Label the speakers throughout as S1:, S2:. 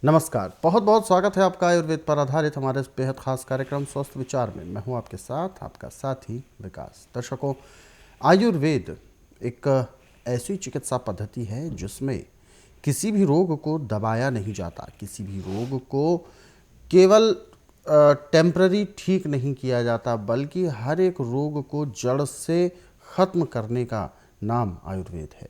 S1: नमस्कार, बहुत बहुत स्वागत है आपका आयुर्वेद पर आधारित हमारे इस बेहद खास कार्यक्रम स्वस्थ विचार में। मैं हूं आपके साथ आपका साथी विकास। दर्शकों, आयुर्वेद एक ऐसी चिकित्सा पद्धति है जिसमें किसी भी रोग को दबाया नहीं जाता, किसी भी रोग को केवल टेम्पररी ठीक नहीं किया जाता, बल्कि हर एक रोग को जड़ से खत्म करने का नाम आयुर्वेद है।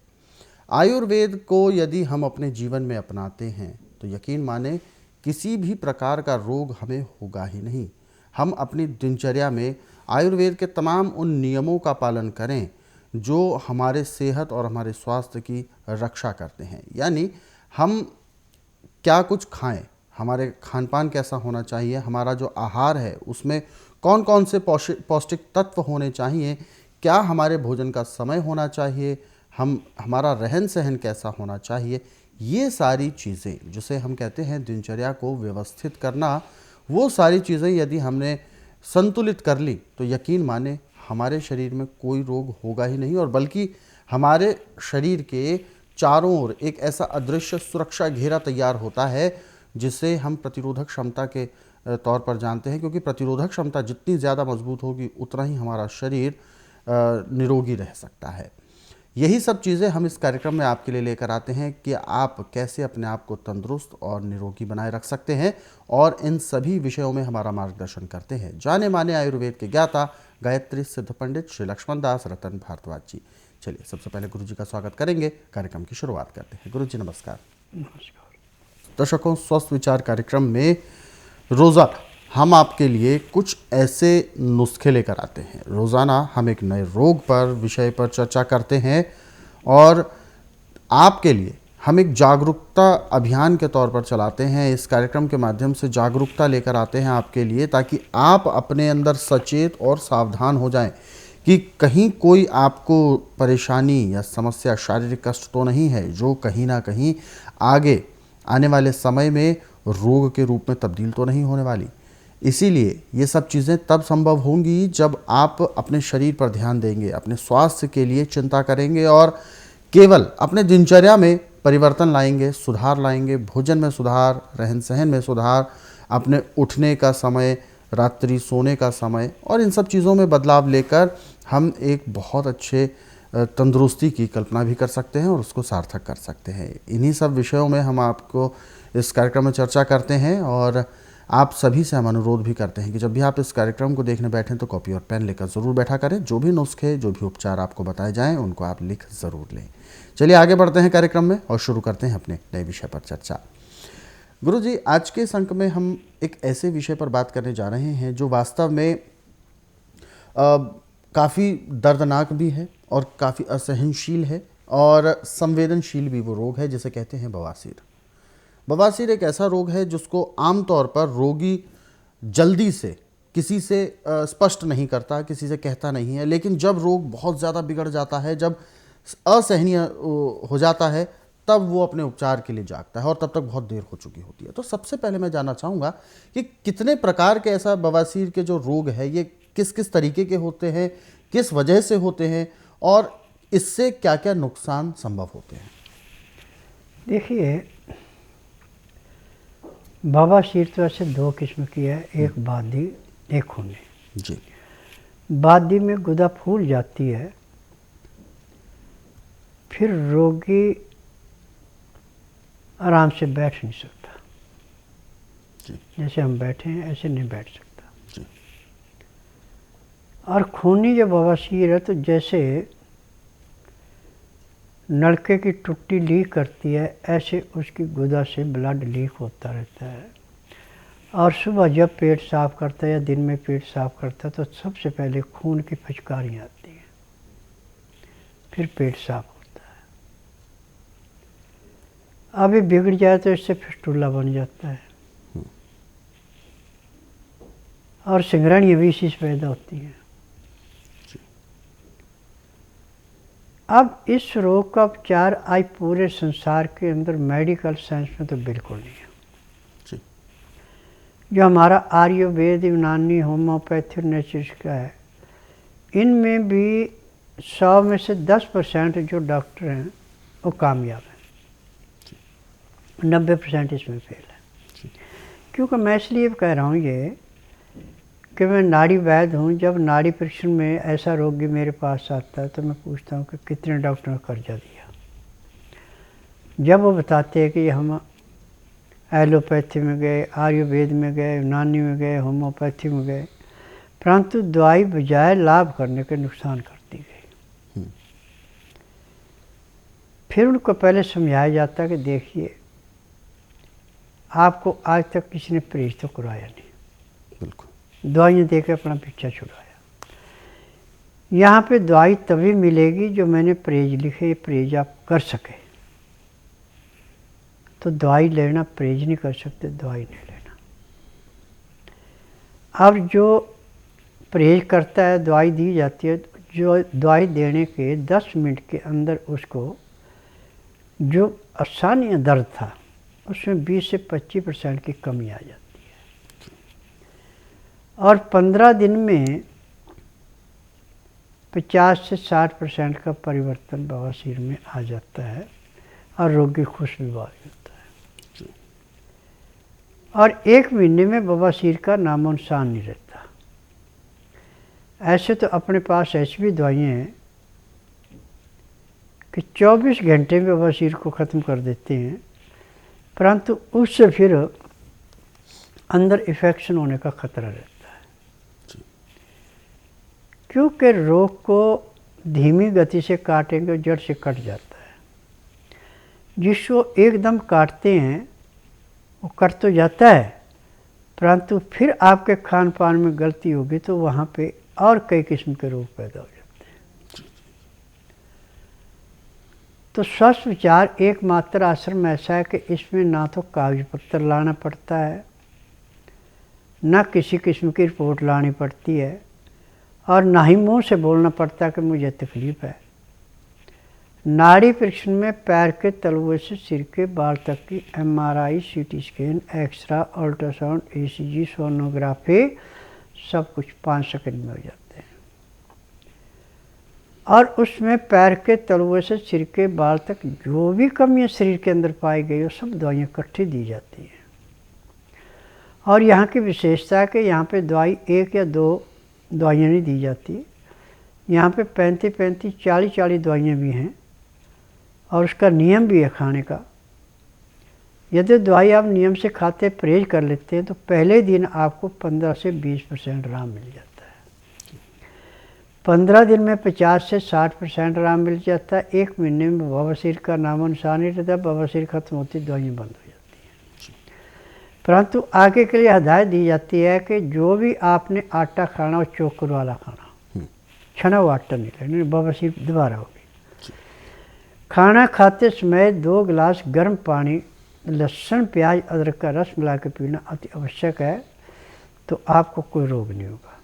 S1: आयुर्वेद को यदि हम अपने जीवन में अपनाते हैं तो यकीन माने किसी भी प्रकार का रोग हमें होगा ही नहीं। हम अपनी दिनचर्या में आयुर्वेद के तमाम उन नियमों का पालन करें जो हमारे सेहत और हमारे स्वास्थ्य की रक्षा करते हैं। यानी हम क्या कुछ खाएं, हमारे खान पान कैसा होना चाहिए, हमारा जो आहार है उसमें कौन कौन से पौष्टिक तत्व होने चाहिए, क्या हमारे भोजन का समय होना चाहिए, हमारा रहन सहन कैसा होना चाहिए, ये सारी चीज़ें जिसे हम कहते हैं दिनचर्या को व्यवस्थित करना, वो सारी चीज़ें यदि हमने संतुलित कर ली तो यकीन माने हमारे शरीर में कोई रोग होगा ही नहीं, और बल्कि हमारे शरीर के चारों ओर एक ऐसा अदृश्य सुरक्षा घेरा तैयार होता है जिसे हम प्रतिरोधक क्षमता के तौर पर जानते हैं। क्योंकि प्रतिरोधक क्षमता जितनी ज़्यादा मजबूत होगी उतना ही हमारा शरीर निरोगी रह सकता है। यही सब चीज़ें हम इस कार्यक्रम में आपके लिए लेकर आते हैं कि आप कैसे अपने आप को तंदुरुस्त और निरोगी बनाए रख सकते हैं, और इन सभी विषयों में हमारा मार्गदर्शन करते हैं जाने माने आयुर्वेद के ज्ञाता गायत्री सिद्ध पंडित श्री लक्ष्मण दास रतन भारद्वाज जी। चलिए सबसे पहले गुरु जी का स्वागत करेंगे, कार्यक्रम की शुरुआत करते हैं। गुरु जी नमस्कार।
S2: नमस्कार।
S1: दर्शकों, स्वस्थ विचार कार्यक्रम में रोज़ाना हम आपके लिए कुछ ऐसे नुस्खे लेकर आते हैं। रोज़ाना हम एक नए रोग पर विषय पर चर्चा करते हैं, और आपके लिए हम एक जागरूकता अभियान के तौर पर चलाते हैं। इस कार्यक्रम के माध्यम से जागरूकता लेकर आते हैं आपके लिए, ताकि आप अपने अंदर सचेत और सावधान हो जाएं कि कहीं कोई आपको परेशानी या समस्या, शारीरिक कष्ट तो नहीं है जो कहीं ना कहीं आगे आने वाले समय में रोग के रूप में तब्दील तो नहीं होने वाली। इसीलिए ये सब चीज़ें तब संभव होंगी जब आप अपने शरीर पर ध्यान देंगे, अपने स्वास्थ्य के लिए चिंता करेंगे और केवल अपने दिनचर्या में परिवर्तन लाएंगे, सुधार लाएंगे। भोजन में सुधार, रहन सहन में सुधार, अपने उठने का समय, रात्रि सोने का समय, और इन सब चीज़ों में बदलाव लेकर हम एक बहुत अच्छे तंदुरुस्ती की कल्पना भी कर सकते हैं और उसको सार्थक कर सकते हैं। इन्हीं सब विषयों में हम आपको इस कार्यक्रम में चर्चा करते हैं, और आप सभी से हम अनुरोध भी करते हैं कि जब भी आप इस कार्यक्रम को देखने बैठें तो कॉपी और पेन लेकर ज़रूर बैठा करें। जो भी नुस्खे, जो भी उपचार आपको बताए जाएं उनको आप लिख ज़रूर लें। चलिए आगे बढ़ते हैं कार्यक्रम में और शुरू करते हैं अपने नए विषय पर चर्चा। गुरु जी, आज के इस अंक में हम एक ऐसे विषय पर बात करने जा रहे हैं जो वास्तव में काफ़ी दर्दनाक भी है और काफ़ी असहनशील है, और संवेदनशील भी वो रोग है जिसे कहते हैं बवासीर। बवासीर एक ऐसा रोग है जिसको आमतौर पर रोगी जल्दी से किसी से स्पष्ट नहीं करता, किसी से कहता नहीं है, लेकिन जब रोग बहुत ज़्यादा बिगड़ जाता है, जब असहनीय हो जाता है, तब वो अपने उपचार के लिए जागता है, और तब तक बहुत देर हो चुकी होती है। तो सबसे पहले मैं जानना चाहूँगा कि कितने प्रकार के ऐसा बवासीर के जो रोग है ये किस किस तरीके के होते हैं, किस वजह से होते हैं, और इससे क्या क्या नुकसान संभव होते हैं।
S2: देखिए, बवासीर तो ऐसे दो किस्म की है, एक बादी, एक खूनी।
S1: जी।
S2: बादी में गुदा फूल जाती है, फिर रोगी आराम से बैठ नहीं सकता।
S1: जी।
S2: जैसे हम बैठे हैं ऐसे नहीं बैठ सकता।
S1: जी।
S2: और खूनी जो बवासीर है तो जैसे नलके की टुट्टी लीक करती है, ऐसे उसकी गुदा से ब्लड लीक होता रहता है। और सुबह जब पेट साफ करता है या दिन में पेट साफ करता है तो सबसे पहले खून की फचकारियाँ आती हैं, फिर पेट साफ होता है। अभी बिगड़ जाए तो इससे फिस्टुला बन जाता है, और सिंगरणियाँ भी इसी से पैदा होती हैं। अब इस रोग का उपचार आज पूरे संसार के अंदर मेडिकल साइंस में तो बिल्कुल नहीं है।
S1: जी।
S2: जो हमारा आयुर्वेद, यूनानी, होम्योपैथी, नेचुरल का है, इनमें भी 100 में से 10% जो डॉक्टर हैं वो कामयाब हैं, 90% इसमें फेल है। क्योंकि मैं इसलिए कह रहा हूँ ये कि मैं नाड़ी वैद्य हूँ। जब नाड़ी परीक्षण में ऐसा रोगी मेरे पास आता है तो मैं पूछता हूँ कि कितने डॉक्टर ने कर्जा दिया। जब वो बताते हैं कि हम एलोपैथी में गए, आयुर्वेद में गए, यूनानी में गए, होम्योपैथी में गए, परंतु दवाई बजाय लाभ करने के नुकसान करती गई। फिर उनको पहले समझाया जाता कि देखिए, आपको आज तक किसी ने परहेज तो कराया नहीं,
S1: बिल्कुल
S2: दवाइयाँ देकर अपना पीछा छुड़ाया। यहाँ पे दवाई तभी मिलेगी जो मैंने परहेज लिखे, परहेज आप कर सके। तो दवाई लेना, परहेज नहीं कर सकते, दवाई नहीं लेना। अब जो परहेज करता है, दवाई दी जाती है, जो दवाई देने के 10 मिनट के अंदर उसको जो असामान्य दर्द था उसमें 20 से 25% की कमी आ जाती है, और 15 दिन में 50 से 60% का परिवर्तन बवासीर में आ जाता है और रोगी खुश भी होता है। और 1 महीने में बवासीर का नामो निशान नहीं रहता। ऐसे तो अपने पास ऐसी भी दवाइयाँ हैं कि 24 घंटे में बवासीर को ख़त्म कर देते हैं, परंतु उससे फिर अंदर इन्फेक्शन होने का खतरा रहता है, क्योंकि रोग को धीमी गति से काटेंगे जड़ से कट जाता है। जिसको एकदम काटते हैं वो कट तो जाता है, परंतु फिर आपके खान पान में गलती होगी तो वहाँ पे और कई किस्म के रोग पैदा हो जाते हैं। तो स्वस्थ विचार एकमात्र आश्रम ऐसा है कि इसमें ना तो कागज पत्र लाना पड़ता है, ना किसी किस्म की रिपोर्ट लानी पड़ती है, और ना ही मुंह से बोलना पड़ता कि मुझे तकलीफ़ है। नाड़ी परीक्षण में पैर के तलुए से सिर के बाल तक की MRI, CT scan, x-ray, ultrasound, ECG, sonography सब कुछ 5 सेकंड में हो जाते हैं। और उसमें पैर के तलुए से सिर के बाल तक जो भी कमियां शरीर के अंदर पाई गई वो सब दवाइयाँ इकट्ठी दी जाती हैं। और यहाँ की विशेषता है कि यहाँ पे दवाई 1 या 2 दवाइयाँ नहीं दी जाती, यहाँ पे 35-35, 40-40 दवाइयाँ भी हैं, और उसका नियम भी है खाने का। यदि दवाई आप नियम से खाते परहेज कर लेते हैं तो पहले दिन आपको 15 से 20% आराम मिल जाता है। 15 दिन में 50 से 60% आराम मिल जाता है। 1 महीने में बवासीर का नामो निशान नहीं रहता। बवासीर खत्म होती, दवाइयाँ बंद हो जाती हैं। परंतु आगे के लिए हदायत दी जाती है कि जो भी आपने आटा खाना वो चोकर वाला खाना, छना हुआ आटा नहीं लेना, बवासीर दोबारा होगी। खाना खाते समय 2 गिलास गर्म पानी, लहसुन, प्याज, अदरक का रस मिला के पीना अति आवश्यक है, तो आपको कोई रोग नहीं होगा।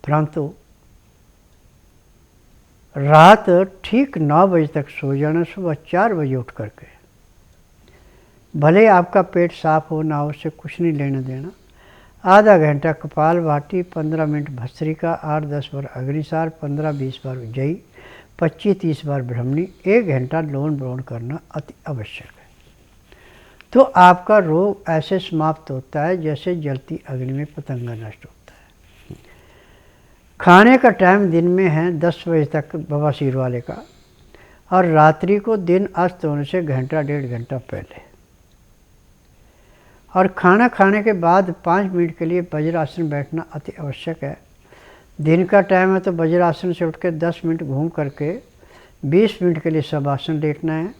S2: परंतु रात ठीक 9 बजे तक सो जाना, सुबह 4 बजे उठ करके, भले आपका पेट साफ हो ना हो, उससे कुछ नहीं लेना देना। आधा घंटा कपालभाति, 15 मिनट भस्त्रिका, 8-10 बार अग्निसार, 15-20 बार उज्जयी, 25-30 बार ब्रह्मणी, 1 घंटा लोन ब्रोन करना अति आवश्यक है। तो आपका रोग ऐसे समाप्त होता है जैसे जलती अग्नि में पतंगा नष्ट होता है। खाने का टाइम दिन में है 10 बजे तक बवासीर वाले का, और रात्रि को दिन अस्त होने से घंटा 1.5 घंटा पहले। और खाना खाने के बाद 5 मिनट के लिए वज्रासन बैठना अति आवश्यक है। दिन का टाइम है तो वज्रासन से उठ के 10 मिनट घूम करके 20 मिनट के लिए सब आसन लेटना है।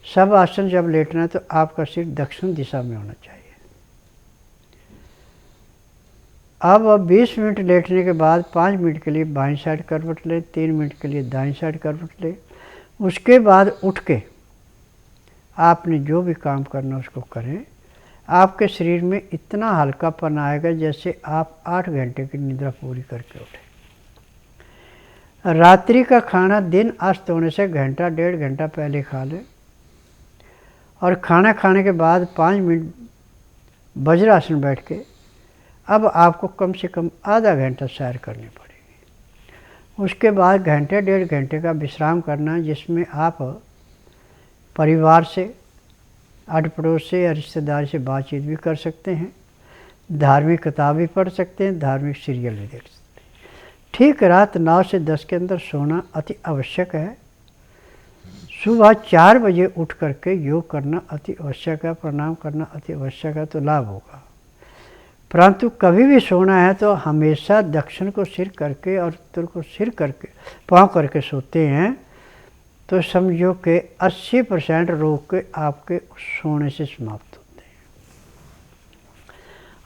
S2: सब आसन जब लेटना है तो आपका सिर दक्षिण दिशा में होना चाहिए। अब 20 मिनट लेटने के बाद 5 मिनट के लिए बाईं साइड करवट लें, 3 मिनट के लिए दाईं साइड करवट लें। उसके बाद उठ के आपने जो भी काम करना उसको करें। आपके शरीर में इतना हल्कापन आएगा जैसे आप 8 घंटे की निद्रा पूरी करके उठे। रात्रि का खाना दिन अस्त होने से घंटा 1.5 घंटा पहले खा लें, और खाना खाने के बाद 5 मिनट वज्रासन बैठ के अब आपको कम से कम आधा घंटा सैर करनी पड़ेगी। उसके बाद घंटे 1.5 घंटे का विश्राम करना, जिसमें आप परिवार से, आड़ पड़ोस से या रिश्तेदार से बातचीत भी कर सकते हैं, धार्मिक किताब भी पढ़ सकते हैं, धार्मिक सीरियल भी देख सकते हैं। ठीक रात 9 से 10 के अंदर सोना अति आवश्यक है। सुबह 4 बजे उठ करके योग करना अति आवश्यक है, प्रणाम करना अति आवश्यक है, तो लाभ होगा। परंतु कभी भी सोना है तो हमेशा दक्षिण को सिर करके और उत्तर को सिर करके पाँव करके सोते हैं तो समझो कि 80% रोग के आपके सोने से समाप्त होते हैं।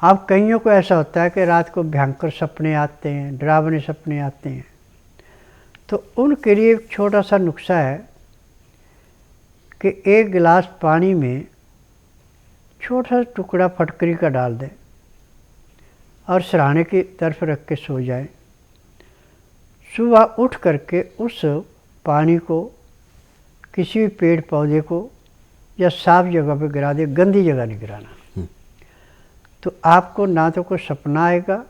S2: अब कईयों को ऐसा होता है कि रात को भयंकर सपने आते हैं, डरावने सपने आते हैं, तो उनके लिए एक छोटा सा नुस्खा है कि 1 गिलास पानी में छोटा सा टुकड़ा फटकरी का डाल दें और सिरहाने की तरफ रख के सो जाएं। सुबह उठ करके उस पानी को किसी भी पेड़ पौधे को या साफ जगह पे गिरा दे, गंदी जगह नहीं गिराना। तो आपको ना तो कोई सपना आएगा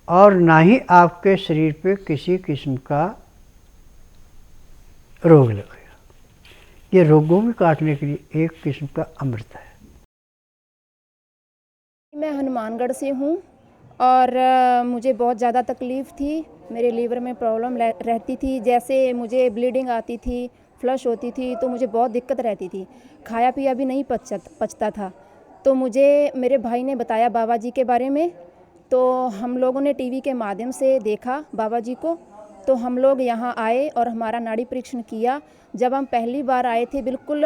S2: और ना ही आपके शरीर पे किसी किस्म का रोग लगेगा। ये रोगों में काटने के लिए एक किस्म का अमृत है।
S3: मैं हनुमानगढ़ से हूँ और मुझे बहुत ज़्यादा तकलीफ़ थी। मेरे लीवर में प्रॉब्लम रहती थी, जैसे मुझे ब्लीडिंग आती थी, फ्लश होती थी, तो मुझे बहुत दिक्कत रहती थी। खाया पिया भी नहीं पचता था। तो मुझे मेरे भाई ने बताया बाबा जी के बारे में, तो हम लोगों ने टीवी के माध्यम से देखा बाबा जी को। तो हम लोग यहाँ आए और हमारा नाड़ी परीक्षण किया। जब हम पहली बार आए थे बिल्कुल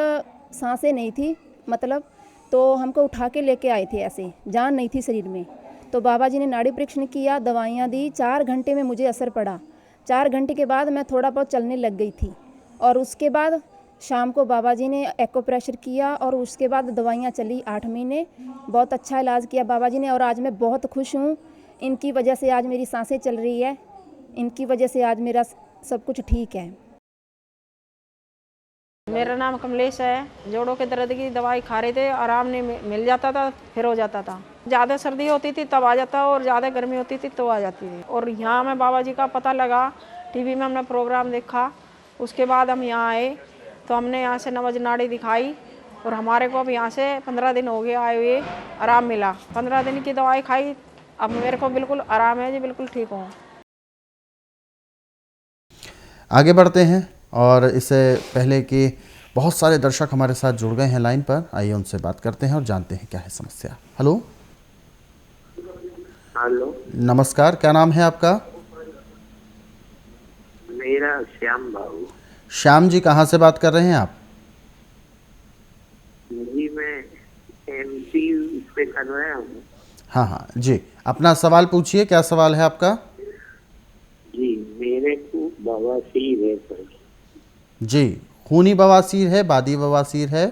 S3: सांसें नहीं थी, मतलब तो हमको उठा के लेके आए थे, ऐसे जान नहीं थी शरीर में। तो बाबा जी ने नाड़ी परीक्षण किया, दवाइयाँ दी, 4 घंटे में मुझे असर पड़ा। 4 घंटे के बाद मैं थोड़ा बहुत चलने लग गई थी और उसके बाद शाम को बाबा जी ने एको प्रेशर किया और उसके बाद दवाइयाँ चली 8 महीने। बहुत अच्छा इलाज किया बाबा जी ने और आज मैं बहुत खुश हूँ। इनकी वजह से आज मेरी सांसें चल रही है, इनकी वजह से आज मेरा सब कुछ ठीक है।
S4: मेरा नाम कमलेश है। जोड़ों के दर्द की दवाई खा रहे थे, आराम नहीं मिल जाता था, फिर हो जाता था। ज़्यादा सर्दी होती थी तब आ जाता और ज़्यादा गर्मी होती थी तो आ जाती थी। और यहाँ में बाबा जी का पता लगा, टीवी में हमने प्रोग्राम देखा, उसके बाद हम यहाँ आए तो हमने यहाँ से नवज नाड़ी दिखाई और हमारे को अब यहाँ से 15 दिन हो गए आए हुए, आराम मिला। 15 दिन की दवाई खाई, अब मेरे को बिल्कुल आराम है जी, बिल्कुल ठीक हूँ।
S1: आगे बढ़ते हैं और इससे पहले कि बहुत सारे दर्शक हमारे साथ जुड़ गए हैं लाइन पर, आइए उनसे बात करते हैं और जानते हैं क्या है समस्या। हेलो।
S5: हेलो,
S1: नमस्कार, क्या नाम है आपका?
S5: मेरा श्याम बाबू।
S1: श्याम जी, कहाँ से बात कर रहे हैं आप?
S5: जी मैं एमपी से कर रहा हूँ।
S1: हाँ हाँ जी, अपना सवाल पूछिए, क्या सवाल है आपका?
S5: जी मेरे को बवासीर है सर।
S1: जी, खूनी बवासीर है, बादी बवासीर है?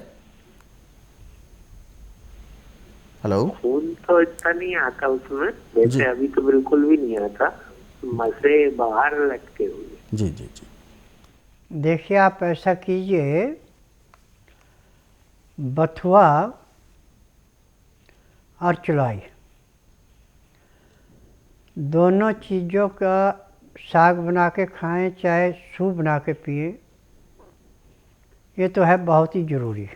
S1: हेलो।
S5: खून तो इतना नहीं आता उसमें,
S1: जी।
S5: वैसे अभी तो बिल्कुल भी नहीं आता, मसे बाहर लटके हुए।
S1: जी जी जी।
S2: देखिए, आप ऐसा कीजिए, बथुआ और चुलाई दोनों चीज़ों का साग बना के खाएं, चाहे सूप बना के पिए, ये तो है बहुत ही ज़रूरी।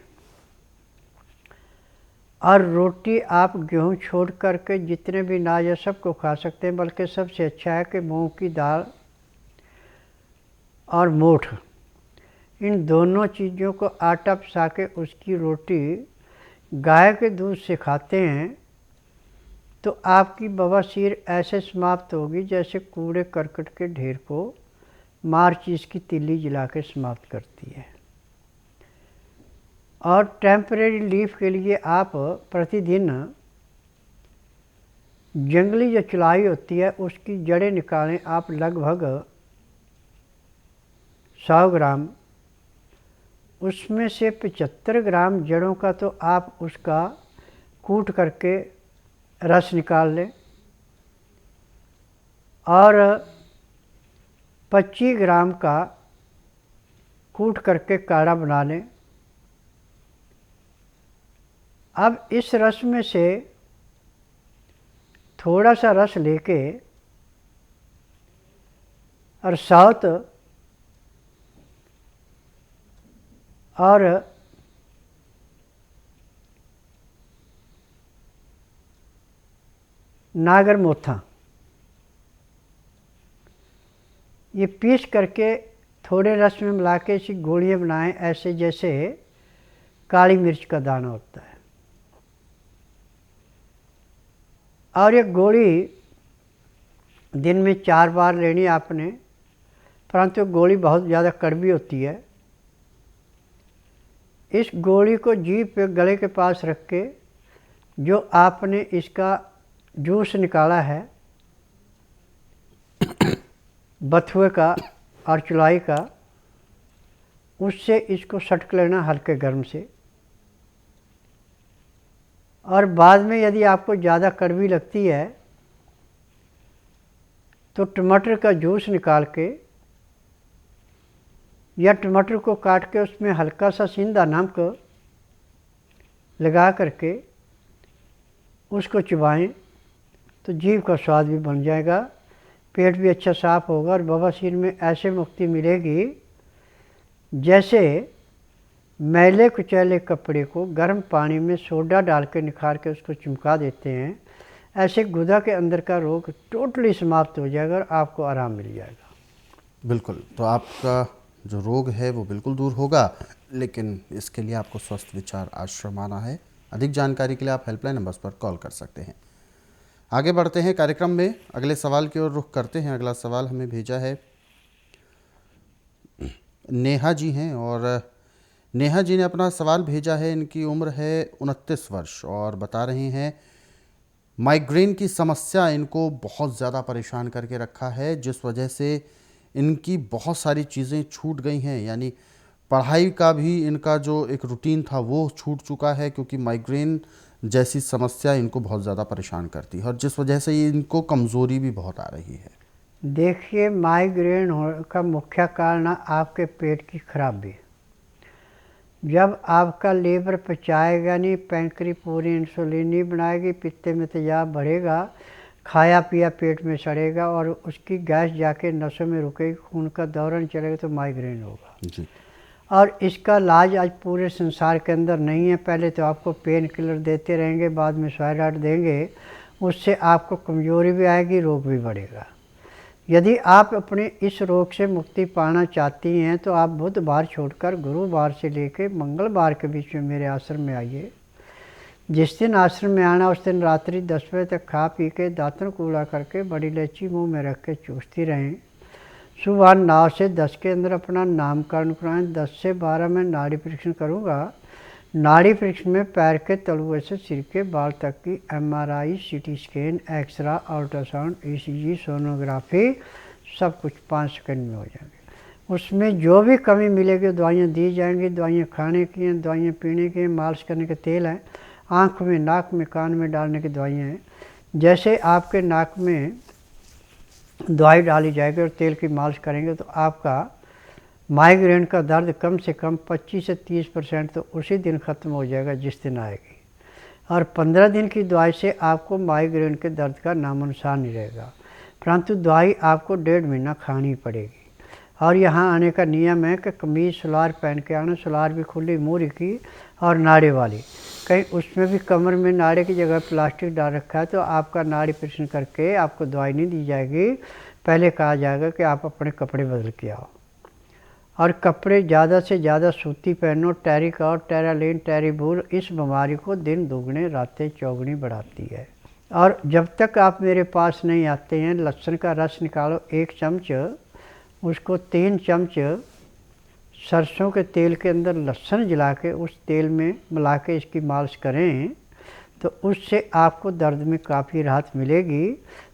S2: और रोटी आप गेहूं छोड़ करके जितने भी अनाज है सबको खा सकते हैं, बल्कि सबसे अच्छा है कि मूंग की दाल और मोठ, इन दोनों चीज़ों को आटा पिसा के उसकी रोटी गाय के दूध से खाते हैं तो आपकी बवासीर ऐसे समाप्त होगी जैसे कूड़े करकट के ढेर को माचिस की तीली जला के समाप्त करती है। और टेम्परेरी रिलीफ के लिए आप प्रतिदिन जंगली जो चुलाई होती है उसकी जड़ें निकालें आप, लगभग 100 ग्राम, उसमें से 75 ग्राम जड़ों का तो आप उसका कूट करके रस निकाल लें और 25 ग्राम का कूट करके काढ़ा बना लें। अब इस रस में से थोड़ा सा रस लेके और सौंठ और नागर मोथा, ये पीस करके थोड़े रस में मिला के इसी गोलियाँ बनाएं, ऐसे जैसे काली मिर्च का दाना होता है। और ये गोली दिन में 4 बार लेनी आपने, परंतु गोली बहुत ज़्यादा कड़वी होती है। इस गोली को जीभ पे गले के पास रख के जो आपने इसका जूस निकाला है बथुए का और चुलाई का, उससे इसको सटक लेना हल्के गर्म से। और बाद में यदि आपको ज़्यादा कड़वी लगती है तो टमाटर का जूस निकाल के या टमाटर को काट के उसमें हल्का सा सिंधा नमक लगा करके उसको चबाएं तो जीभ का स्वाद भी बन जाएगा, पेट भी अच्छा साफ होगा और बवासीर में ऐसे मुक्ति मिलेगी जैसे मैले कुचैले कपड़े को गर्म पानी में सोडा डाल के निखार के उसको चमका देते हैं, ऐसे गुदा के अंदर का रोग टोटली समाप्त हो जाएगा और आपको आराम मिल जाएगा।
S1: बिल्कुल, तो आपका जो रोग है वो बिल्कुल दूर होगा, लेकिन इसके लिए आपको स्वस्थ विचार आश्रम आना है। अधिक जानकारी के लिए आप हेल्पलाइन नंबर्स पर कॉल कर सकते हैं। आगे बढ़ते हैं कार्यक्रम में, अगले सवाल की ओर रुख करते हैं। अगला सवाल हमें भेजा है नेहा जी हैं और नेहा जी ने अपना सवाल भेजा है। इनकी उम्र है 29 वर्ष और बता रही हैं माइग्रेन की समस्या इनको बहुत ज़्यादा परेशान करके रखा है, जिस वजह से इनकी बहुत सारी चीज़ें छूट गई हैं। यानी पढ़ाई का भी इनका जो एक रूटीन था वो छूट चुका है, क्योंकि माइग्रेन जैसी समस्या इनको बहुत ज़्यादा परेशान करती है और जिस वजह से इनको कमज़ोरी भी बहुत आ रही है।
S2: देखिए, माइग्रेन का मुख्य कारण आपके पेट की खराबी। जब आपका लीवर पचाएगा नहीं, पैंक्री पूरी इंसुलिन नहीं बनाएगी, पित्ते में तेजाब बढ़ेगा, खाया पिया पेट में सड़ेगा और उसकी गैस जाके नसों में रुकेगी, खून का दौरान चलेगा तो माइग्रेन होगा
S1: जी।
S2: और इसका इलाज आज पूरे संसार के अंदर नहीं है। पहले तो आपको पेन किलर देते रहेंगे, बाद में स्टेरॉइड देंगे, उससे आपको कमज़ोरी भी आएगी, रोग भी बढ़ेगा। यदि आप अपने इस रोग से मुक्ति पाना चाहती हैं तो आप बुधवार छोड़कर गुरुवार से लेकर मंगलवार के बीच में मेरे आश्रम में आइए। जिस दिन आश्रम में आना उस दिन रात्रि 10 बजे तक खा पी के दांतन कूड़ा करके बड़ी इलायची मुंह में रख के चूसती रहें। सुबह 9 से 10 के अंदर अपना नामकरण कराएं। 10 से 12 में नाड़ी परीक्षण करूँगा। नाड़ी परीक्षण में पैर के तलुए से सिर के बाल तक की MRI, CT scan, x-ray, ultrasound, ECG, sonography सब कुछ 5 सेकंड में हो जाएंगे। उसमें जो भी कमी मिलेगी दवाइयाँ दी जाएंगी। दवाइयाँ खाने की हैं, दवाइयाँ पीने की हैं, मालिश करने के तेल हैं, आँख में, नाक में, कान में डालने की दवाइयाँ हैं। जैसे आपके नाक में दवाई डाली जाएगी और तेल की मालिश करेंगे तो आपका माइग्रेन का दर्द कम से कम 25 से 30% तो उसी दिन ख़त्म हो जाएगा जिस दिन आएगी। और 15 दिन की दवाई से आपको माइग्रेन के दर्द का नामो निशान नहीं रहेगा, परंतु दवाई आपको 1.5 महीना खानी पड़ेगी। और यहाँ आने का नियम है कि कमीज़ सलवार पहन के आना, सलवार भी खुली मूरी की और नाड़े वाली। कहीं उसमें भी कमर में नाड़े की जगह प्लास्टिक डाल रखा है तो आपका नाड़ी परीक्षण करके आपको दवाई नहीं दी जाएगी। पहले कहा जाएगा कि आप अपने कपड़े बदल के आओ और कपड़े ज़्यादा से ज़्यादा सूती पहनो। टेरिकॉट, टेरालिन, टेरीबूल इस बीमारी को दिन दुगने रातें चौगुनी बढ़ाती है। और जब तक आप मेरे पास नहीं आते हैं, लहसुन का रस निकालो 1 चम्मच, उसको 3 चम्मच सरसों के तेल के अंदर लहसुन जला के उस तेल में मिला के इसकी मालिश करें तो उससे आपको दर्द में काफ़ी राहत मिलेगी।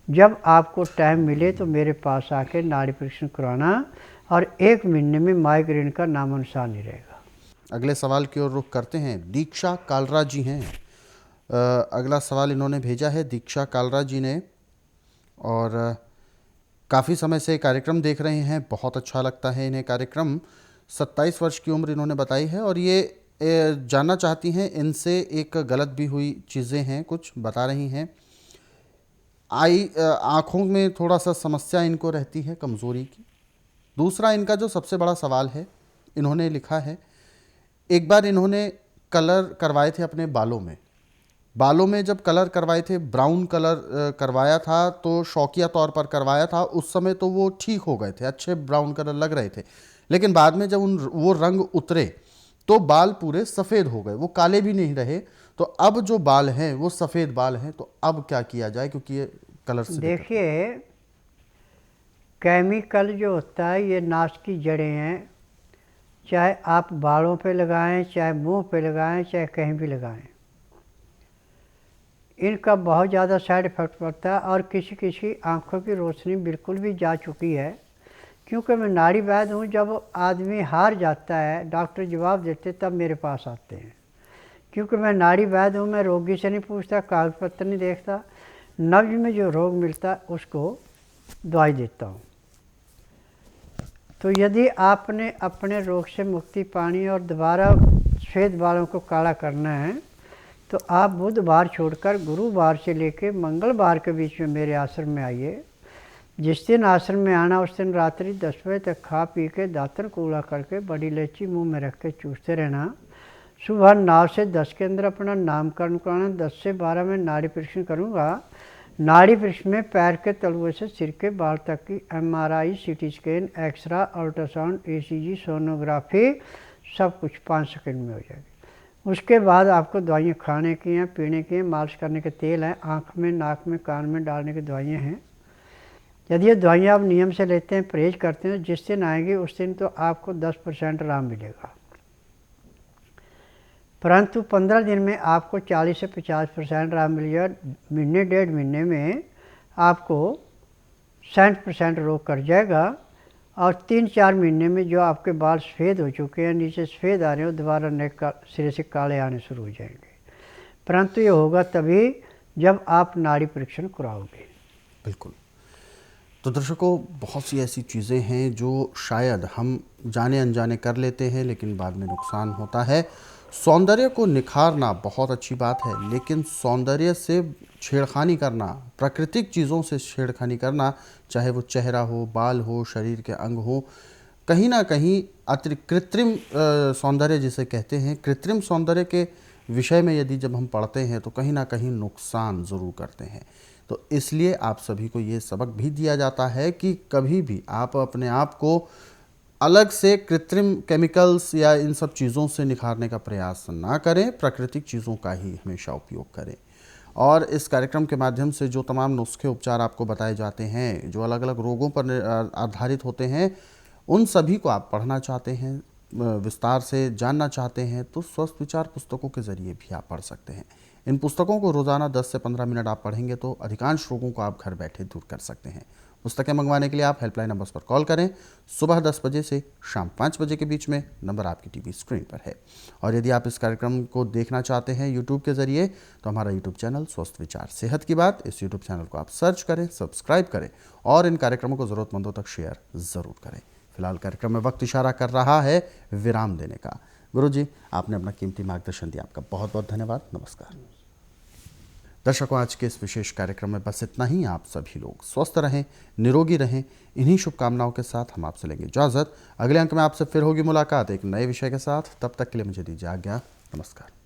S2: जब आपको टाइम मिले तो मेरे पास आके नाड़ी परीक्षण करवाना और 1 महीने में माइग्रेन का नामो निशान नहीं रहेगा।
S1: अगले सवाल की ओर रुख करते हैं। दीक्षा कालरा जी हैं। अगला सवाल इन्होंने भेजा है दीक्षा कालरा जी ने और काफ़ी समय से कार्यक्रम देख रहे हैं, बहुत अच्छा लगता है इन्हें कार्यक्रम। 27 वर्ष की उम्र इन्होंने बताई है और ये जानना चाहती हैं इनसे एक गलत भी हुई चीज़ें हैं, कुछ बता रही हैं। आँखों में थोड़ा सा समस्या इनको रहती है, कमज़ोरी की। दूसरा इनका जो सबसे बड़ा सवाल है, इन्होंने लिखा है एक बार इन्होंने कलर करवाए थे अपने बालों में, बालों में जब कलर करवाए थे, ब्राउन कलर करवाया था तो शौकिया तौर पर करवाया था, उस समय तो वो ठीक हो गए थे, अच्छे ब्राउन कलर लग रहे थे। लेकिन बाद में जब वो रंग उतरे तो बाल पूरे सफ़ेद हो गए, वो काले भी नहीं रहे। तो अब जो बाल हैं वो सफ़ेद बाल हैं, तो अब क्या किया जाए, क्योंकि ये कलर से
S2: देखिए, केमिकल जो होता है ये नाश की जड़ें हैं। चाहे आप बालों पे लगाएं, चाहे मुंह पे लगाएं, चाहे कहीं भी लगाएं, इनका बहुत ज़्यादा साइड इफ़ेक्ट पड़ता है। और किसी किसी आँखों की रोशनी बिल्कुल भी जा चुकी है। क्योंकि मैं नाड़ी वैद्य हूँ, जब आदमी हार जाता है, डॉक्टर जवाब देते तब मेरे पास आते हैं। क्योंकि मैं नाड़ी वैद्य हूँ, मैं रोगी से नहीं पूछता, कागज पत्र नहीं देखता, नब्ज में जो रोग मिलता है उसको दवाई देता हूँ। तो यदि आपने अपने रोग से मुक्ति पानी और दोबारा सफ़ेद बालों को काला करना है तो आप बुधवार छोड़कर गुरुवार से लेकर मंगलवार के बीच में मेरे आश्रम में आइए। जिस दिन आश्रम में आना उस दिन रात्रि 10 बजे तक खा पी के दातन कूड़ा करके बड़ी इलायची मुंह में रख के चूसते रहना। सुबह 9 से 10 के अंदर अपना नामकरण कराना। 10 से 12 में नाड़ी परीक्षण करूँगा। नाड़ी परीक्षण में पैर के तलुए से सिर के बाल तक की MRI, CT scan, x-ray, ultrasound, ECG, sonography सब कुछ 5 सेकंड में हो जाएगी। उसके बाद आपको दवाइयाँ खाने की हैं, पीने की हैं, मालिश करने के तेल हैं, आँख में, नाक में, कान में डालने की दवाइयाँ हैं। यदि ये दवाइयाँ आप नियम से लेते हैं, परहेज करते हैं, जिस दिन आएंगे उस दिन तो आपको 10% आराम मिलेगा। परंतु 15 दिन में आपको 40 से 50% आराम मिलेगा। महीने 1.5 महीने में आपको 60% रोग कर जाएगा। और 3-4 महीने में जो आपके बाल सफ़ेद हो चुके हैं, नीचे सफ़ेद आ रहे हो, दोबारा नए सिरे से काले आने शुरू हो जाएंगे। परंतु ये होगा तभी जब आप नाड़ी परीक्षण कराओगे।
S1: बिल्कुल। तो दर्शकों, बहुत सी ऐसी चीज़ें हैं जो शायद हम जाने अनजाने कर लेते हैं लेकिन बाद में नुकसान होता है। सौंदर्य को निखारना बहुत अच्छी बात है, लेकिन सौंदर्य से छेड़खानी करना, प्राकृतिक चीज़ों से छेड़खानी करना, चाहे वो चेहरा हो, बाल हो, शरीर के अंग हो, कहीं ना कहीं अतिरिक्त कृत्रिम सौंदर्य जिसे कहते हैं, कृत्रिम सौंदर्य के विषय में यदि जब हम पढ़ते हैं तो कहीं ना कहीं नुकसान ज़रूर करते हैं। तो इसलिए आप सभी को ये सबक भी दिया जाता है कि कभी भी आप अपने आप को अलग से कृत्रिम केमिकल्स या इन सब चीज़ों से निखारने का प्रयास ना करें, प्राकृतिक चीज़ों का ही हमेशा उपयोग करें। और इस कार्यक्रम के माध्यम से जो तमाम नुस्खे उपचार आपको बताए जाते हैं, जो अलग अलग रोगों पर आधारित होते हैं, उन सभी को आप पढ़ना चाहते हैं, विस्तार से जानना चाहते हैं, तो स्वस्थ विचार पुस्तकों के ज़रिए भी आप पढ़ सकते हैं। इन पुस्तकों को रोज़ाना 10 से 15 मिनट आप पढ़ेंगे तो अधिकांश रोगों को आप घर बैठे दूर कर सकते हैं। पुस्तकें मंगवाने के लिए आप हेल्पलाइन नंबर्स पर कॉल करें। सुबह 10 बजे से शाम 5 बजे के बीच में नंबर आपकी टीवी स्क्रीन पर है। और यदि आप इस कार्यक्रम को देखना चाहते हैं यूट्यूब के ज़रिए तो हमारा यूट्यूब चैनल स्वस्थ विचार सेहत की बात, इस यूट्यूब चैनल को आप सर्च करें, सब्सक्राइब करें और इन कार्यक्रमों को ज़रूरतमंदों तक शेयर ज़रूर करें। फिलहाल कार्यक्रम में वक्त इशारा कर रहा है विराम देने का। गुरुजी, आपने अपना कीमती मार्गदर्शन दिया, आपका बहुत बहुत धन्यवाद। नमस्कार। दर्शकों, आज के इस विशेष कार्यक्रम में बस इतना ही। आप सभी लोग स्वस्थ रहें, निरोगी रहें। इन्हीं शुभकामनाओं के साथ हम आपसे लेंगे इजाज़त। अगले अंक में आपसे फिर होगी मुलाकात एक नए विषय के साथ। तब तक के लिए मुझे दीजिए आज्ञा। नमस्कार।